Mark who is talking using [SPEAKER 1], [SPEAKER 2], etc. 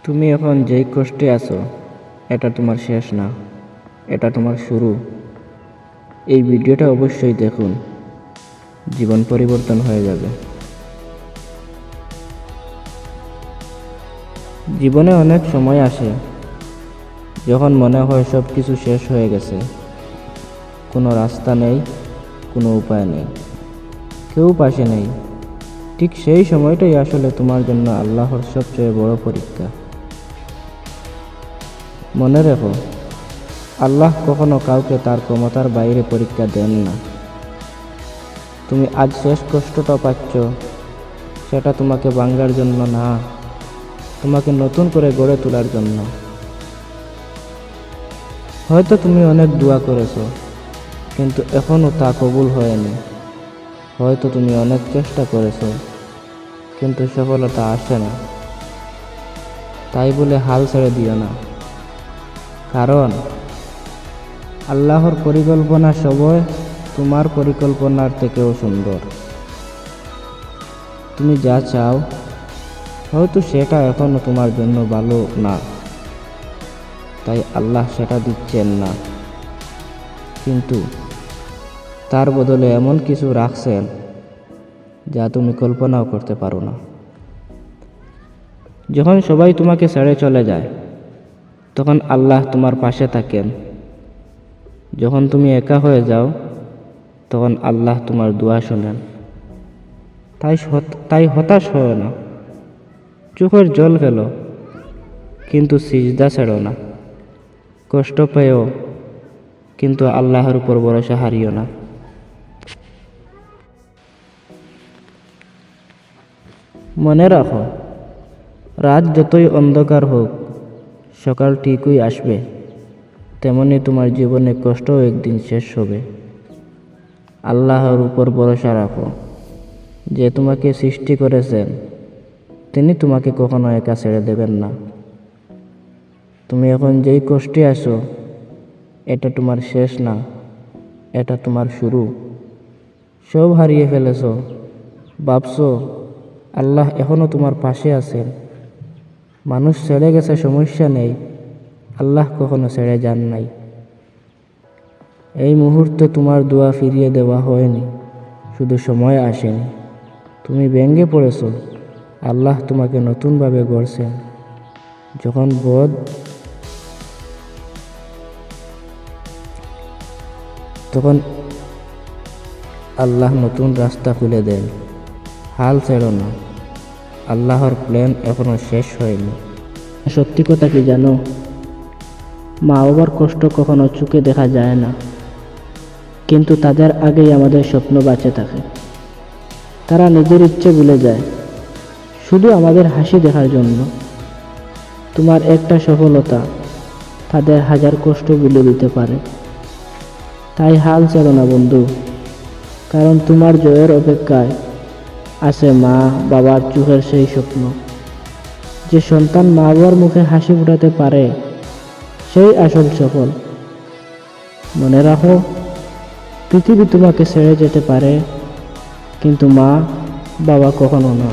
[SPEAKER 1] তুমি এখন যেই কষ্টে আছো এটা তোমার শেষ না, এটা তোমার শুরু। এই ভিডিওটা অবশ্যই দেখুন, জীবন পরিবর্তন হয়ে যাবে। জীবনে অনেক সময় আসে যখন মনে হয় সব কিছু শেষ হয়ে গেছে, কোনো রাস্তা নেই, কোনো উপায় নেই, কেউ পাশে নেই। ঠিক সেই সময়টাই আসলে তোমার জন্য আল্লাহর সবচেয়ে বড় পরীক্ষা। মনে রেখো, আল্লাহ কখনো কাউকে তার ক্ষমতার বাইরে পরীক্ষা দেন না। তুমি আজ শেষ কষ্টটা পাচ্ছ, সেটা তোমাকে ভাঙার জন্য না, তোমাকে নতুন করে গড়ে তোলার জন্য। হয়তো তুমি অনেক দোয়া করেছো, কিন্তু এখনও তা কবুল হয়নি। হয়তো তুমি অনেক চেষ্টা করেছো, কিন্তু সফলতা আসে না। তাই বলে হাল ছেড়ে দিও না, কারণ আল্লাহর পরিকল্পনা সবই তোমার পরিকল্পনার থেকেও সুন্দর। তুমি যা চাও, হয়তো সেটা এখনও তোমার জন্য ভালো না, তাই আল্লাহ সেটা দিচ্ছেন না। কিন্তু তার বদলে এমন কিছু রাখছেন যা তুমি কল্পনাও করতে পারো না। যখন সবাই তোমাকে ছেড়ে চলে যায়, তখন আল্লাহ তোমার পাশে থাকেন। যখন তুমি একা হয়ে যাও, তখন আল্লাহ তোমার দোয়া শোনেন। তাই হতাশ হও না, চোখের জল ফেলো, কিন্তু সিজদা ছেড়ো না। কষ্ট পেও, কিন্তু আল্লাহর উপর ভরসা হারিও না। মনে রাখো, রাত যতই অন্ধকার হোক, সকাল ঠিকই আসবে। তেমনি তোমার জীবনে কষ্টও একদিন শেষ হবে। আল্লাহর উপর ভরসা রাখো, যে তোমাকে সৃষ্টি করেছেন, তিনি তোমাকে কখনো একা ছেড়ে দেবেন না। তুমি এখন যেই কষ্টে আছো, এটা তোমার শেষ না, এটা তোমার শুরু। সব হারিয়ে ফেলেছো, ভাবছো আল্লাহ এখনও তোমার পাশে আছেন। মানুষ ছেড়ে গেছে, সমস্যা নেই, আল্লাহ কখনো ছেড়ে যান নাই। এই মুহূর্তে তোমার দোয়া ফিরিয়ে দেওয়া হয়নি, শুধু সময় আসেনি। তুমি ভেঙে পড়েছো, আল্লাহ তোমাকে নতুনভাবে গড়ছেন। তখন আল্লাহ নতুন রাস্তা খুলে দেন। হাল ছেড়ো না, আল্লাহর প্ল্যান এখনো শেষ হয়নি। সত্যি কথা কি জানো, মা বাবার কষ্ট কখনো চোখে দেখা যায় না, কিন্তু তাদের আগেই আমাদের স্বপ্ন বাঁচে থাকে। তারা নিজের ইচ্ছে ভুলে যায়, শুধু আমাদের হাসি দেখার জন্য। তোমার একটা সফলতা তাদের হাজার কষ্ট ভুলে দিতে পারে। তাই হাল ছেড়ো না বন্ধু, কারণ তোমার জয়ের অপেক্ষায় আছে মা বাবার চোখের সেই স্বপ্ন। যে সন্তান মা বাবার মুখে হাসি ফোটাতে পারে, সেই আসল সফল। মনে রাখো, পৃথিবী তোমাকে ছেড়ে যেতে পারে, কিন্তু মা বাবা কখনো না।